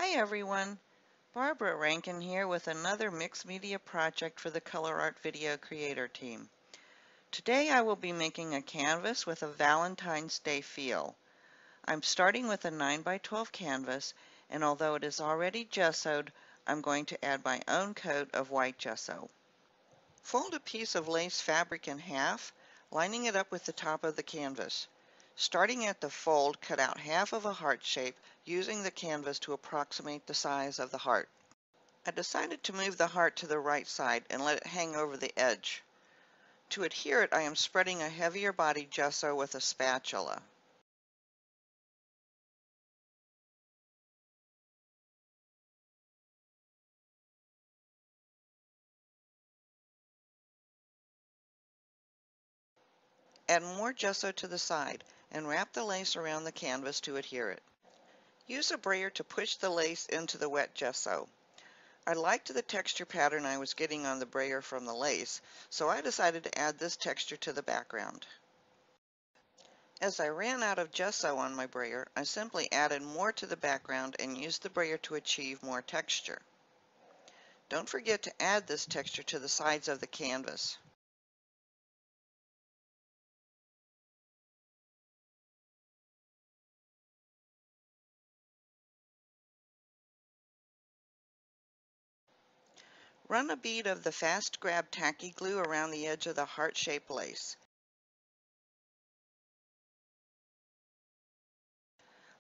Hi everyone, Barbara Rankin here with another mixed media project for the ColourArte video creator team. Today I will be making a canvas with a Valentine's Day feel. I'm starting with a 9 by 12 canvas, and although it is already gessoed, I'm going to add my own coat of white gesso. Fold a piece of lace fabric in half, lining it up with the top of the canvas. Starting at the fold, cut out half of a heart shape using the canvas to approximate the size of the heart. I decided to move the heart to the right side and let it hang over the edge. To adhere it, I am spreading a heavier body gesso with a spatula. Add more gesso to the side and wrap the lace around the canvas to adhere it. Use a brayer to push the lace into the wet gesso. I liked the texture pattern I was getting on the brayer from the lace, so I decided to add this texture to the background. As I ran out of gesso on my brayer, I simply added more to the background and used the brayer to achieve more texture. Don't forget to add this texture to the sides of the canvas. Run a bead of the fast grab tacky glue around the edge of the heart-shaped lace.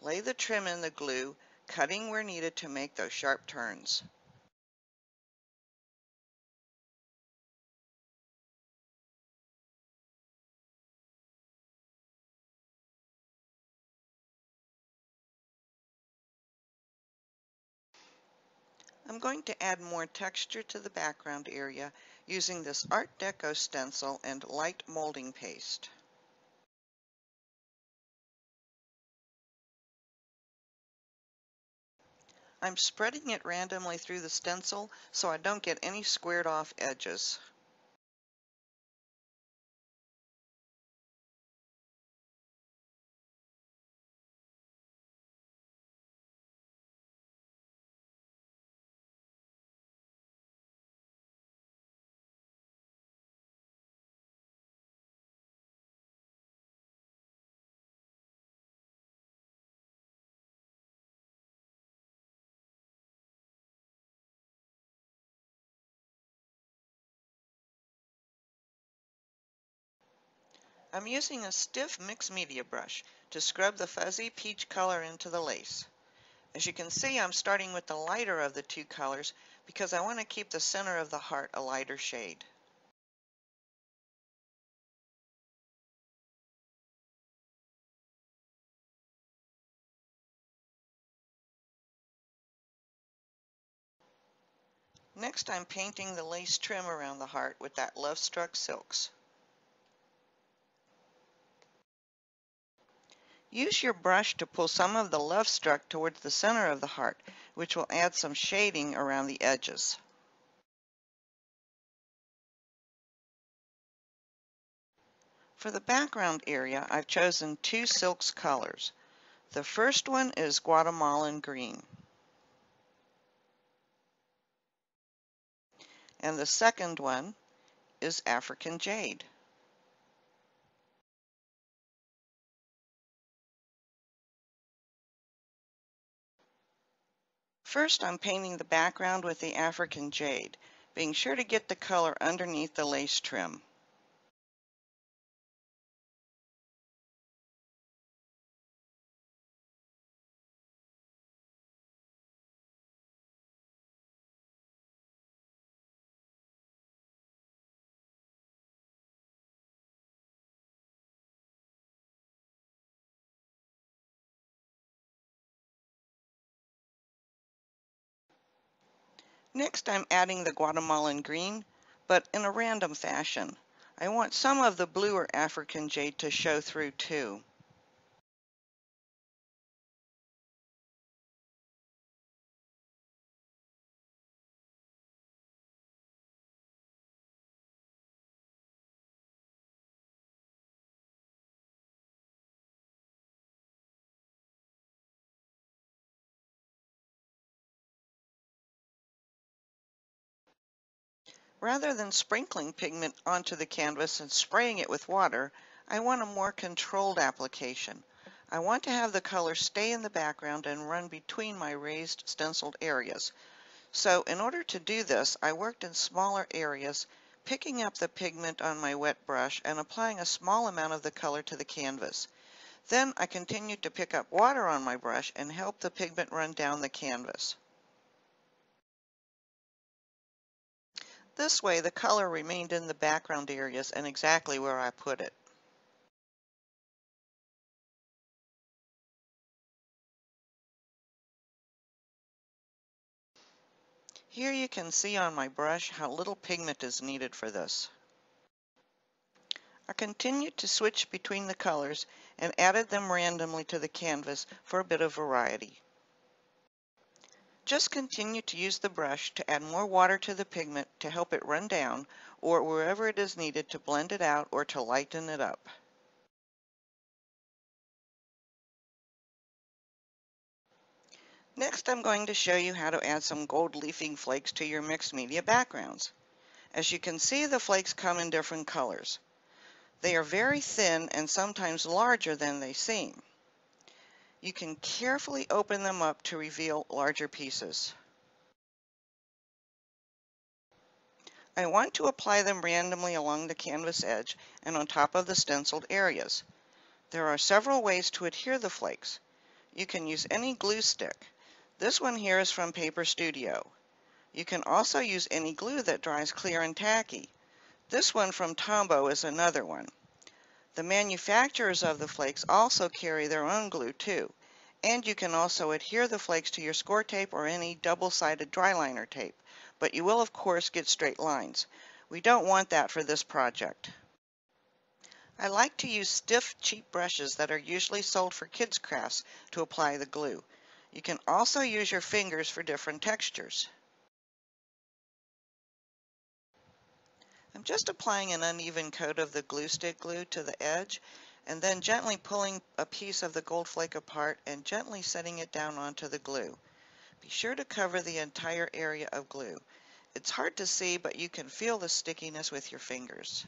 Lay the trim in the glue, cutting where needed to make those sharp turns. I'm going to add more texture to the background area using this Art Deco stencil and light molding paste. I'm spreading it randomly through the stencil so I don't get any squared off edges. I'm using a stiff mixed media brush to scrub the fuzzy peach color into the lace. As you can see, I'm starting with the lighter of the two colors because I want to keep the center of the heart a lighter shade. Next, I'm painting the lace trim around the heart with that Love-Struck Silks. Use your brush to pull some of the Love-Struck towards the center of the heart, which will add some shading around the edges. For the background area, I've chosen two silks colors. The first one is Guatemalan green, and the second one is African jade. First, I'm painting the background with the African jade, being sure to get the color underneath the lace trim. Next, I'm adding the Guatemalan green, but in a random fashion. I want some of the bluer African jade to show through too. Rather than sprinkling pigment onto the canvas and spraying it with water, I want a more controlled application. I want to have the color stay in the background and run between my raised stenciled areas. So in order to do this, I worked in smaller areas, picking up the pigment on my wet brush and applying a small amount of the color to the canvas. Then I continued to pick up water on my brush and help the pigment run down the canvas. This way the color remained in the background areas and exactly where I put it. Here you can see on my brush how little pigment is needed for this. I continued to switch between the colors and added them randomly to the canvas for a bit of variety. Just continue to use the brush to add more water to the pigment to help it run down, or wherever it is needed to blend it out or to lighten it up. Next, I'm going to show you how to add some gold leafing flakes to your mixed media backgrounds. As you can see, the flakes come in different colors. They are very thin and sometimes larger than they seem. You can carefully open them up to reveal larger pieces. I want to apply them randomly along the canvas edge and on top of the stenciled areas. There are several ways to adhere the flakes. You can use any glue stick. This one here is from Paper Studio. You can also use any glue that dries clear and tacky. This one from Tombow is another one. The manufacturers of the flakes also carry their own glue too, and you can also adhere the flakes to your score tape or any double-sided dry liner tape, but you will of course get straight lines. We don't want that for this project. I like to use stiff, cheap brushes that are usually sold for kids' crafts to apply the glue. You can also use your fingers for different textures. I'm just applying an uneven coat of the glue stick glue to the edge and then gently pulling a piece of the gold flake apart and gently setting it down onto the glue. Be sure to cover the entire area of glue. It's hard to see, but you can feel the stickiness with your fingers.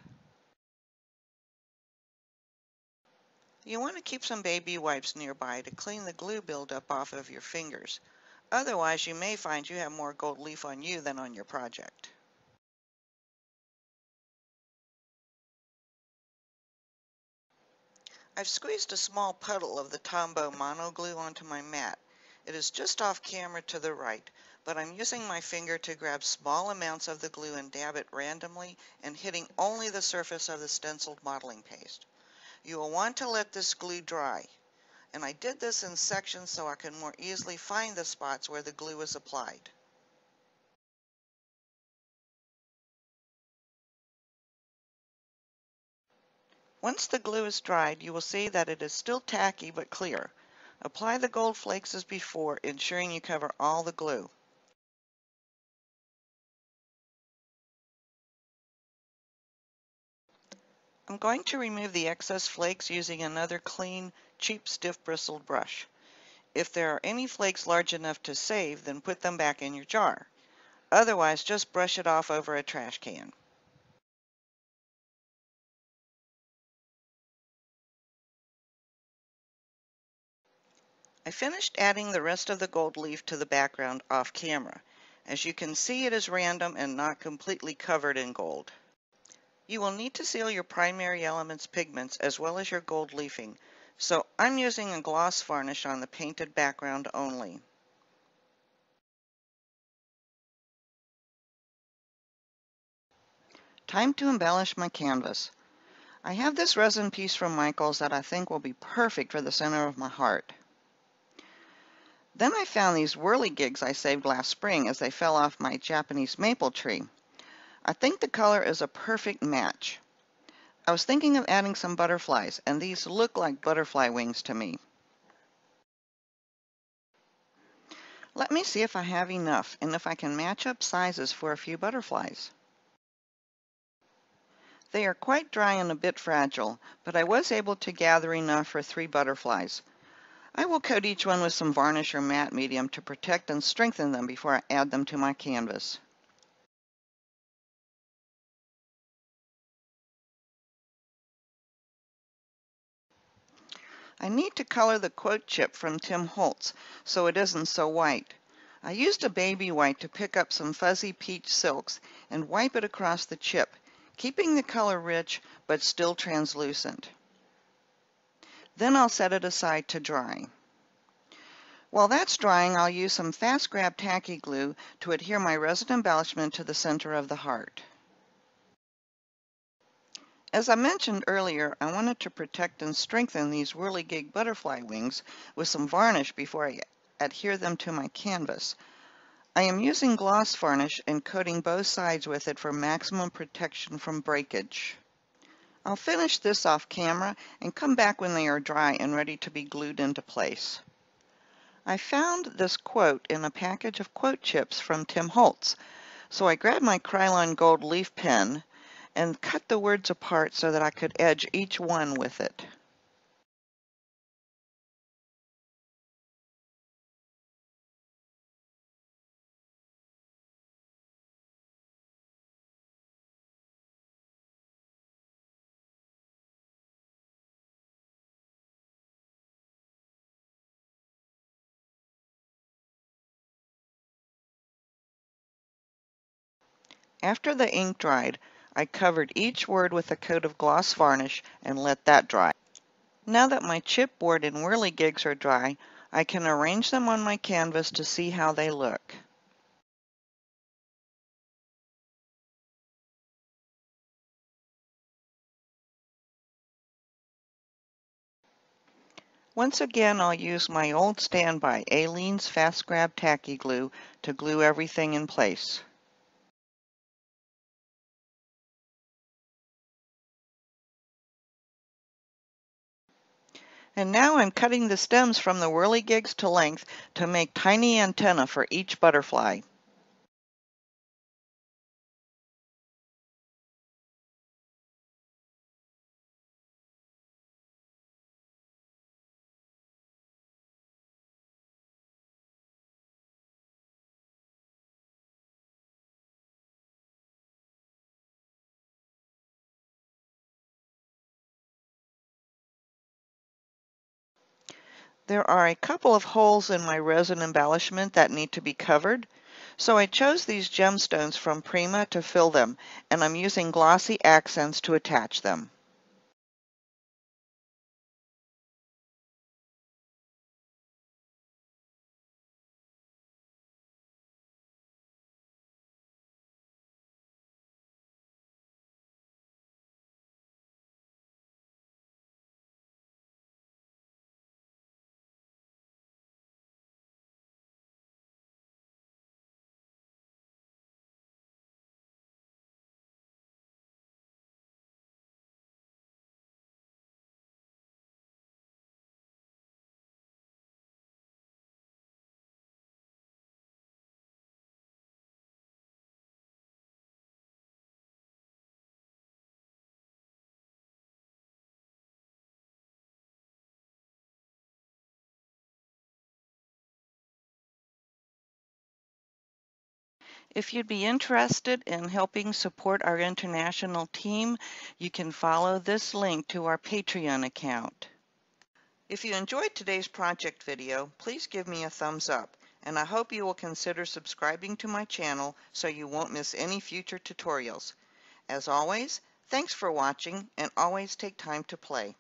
You want to keep some baby wipes nearby to clean the glue buildup off of your fingers. Otherwise, you may find you have more gold leaf on you than on your project. I've squeezed a small puddle of the Tombow mono glue onto my mat. It is just off camera to the right, but I'm using my finger to grab small amounts of the glue and dab it randomly and hitting only the surface of the stenciled modeling paste. You will want to let this glue dry, and I did this in sections so I can more easily find the spots where the glue is applied. Once the glue is dried, you will see that it is still tacky but clear. Apply the gold flakes as before, ensuring you cover all the glue. I'm going to remove the excess flakes using another clean, cheap, stiff bristled brush. If there are any flakes large enough to save, then put them back in your jar. Otherwise, just brush it off over a trash can. I finished adding the rest of the gold leaf to the background off camera. As you can see, it is random and not completely covered in gold. You will need to seal your primary elements pigments as well as your gold leafing, so I'm using a gloss varnish on the painted background only. Time to embellish my canvas. I have this resin piece from Michaels that I think will be perfect for the center of my heart. Then I found these whirligigs I saved last spring as they fell off my Japanese maple tree. I think the color is a perfect match. I was thinking of adding some butterflies, and these look like butterfly wings to me. Let me see if I have enough and if I can match up sizes for a few butterflies. They are quite dry and a bit fragile, but I was able to gather enough for 3 butterflies. I will coat each one with some varnish or matte medium to protect and strengthen them before I add them to my canvas. I need to color the quote chip from Tim Holtz so it isn't so white. I used a baby white to pick up some fuzzy peach silks and wipe it across the chip, keeping the color rich but still translucent. Then I'll set it aside to dry. While that's drying, I'll use some fast grab tacky glue to adhere my resin embellishment to the center of the heart. As I mentioned earlier, I wanted to protect and strengthen these whirligig butterfly wings with some varnish before I adhere them to my canvas. I am using gloss varnish and coating both sides with it for maximum protection from breakage. I'll finish this off camera and come back when they are dry and ready to be glued into place. I found this quote in a package of quote chips from Tim Holtz, so I grabbed my Krylon Gold leaf pen and cut the words apart so that I could edge each one with it. After the ink dried, I covered each word with a coat of gloss varnish and let that dry. Now that my chipboard and whirligigs are dry, I can arrange them on my canvas to see how they look. Once again, I'll use my old standby, Aleene's Fast Grab Tacky Glue, to glue everything in place. And now I'm cutting the stems from the whirligigs to length to make tiny antennae for each butterfly. There are a couple of holes in my resin embellishment that need to be covered, so I chose these gemstones from Prima to fill them, and I'm using glossy accents to attach them. If you'd be interested in helping support our international team, you can follow this link to our Patreon account. If you enjoyed today's project video, please give me a thumbs up, and I hope you will consider subscribing to my channel so you won't miss any future tutorials. As always, thanks for watching, and always take time to play.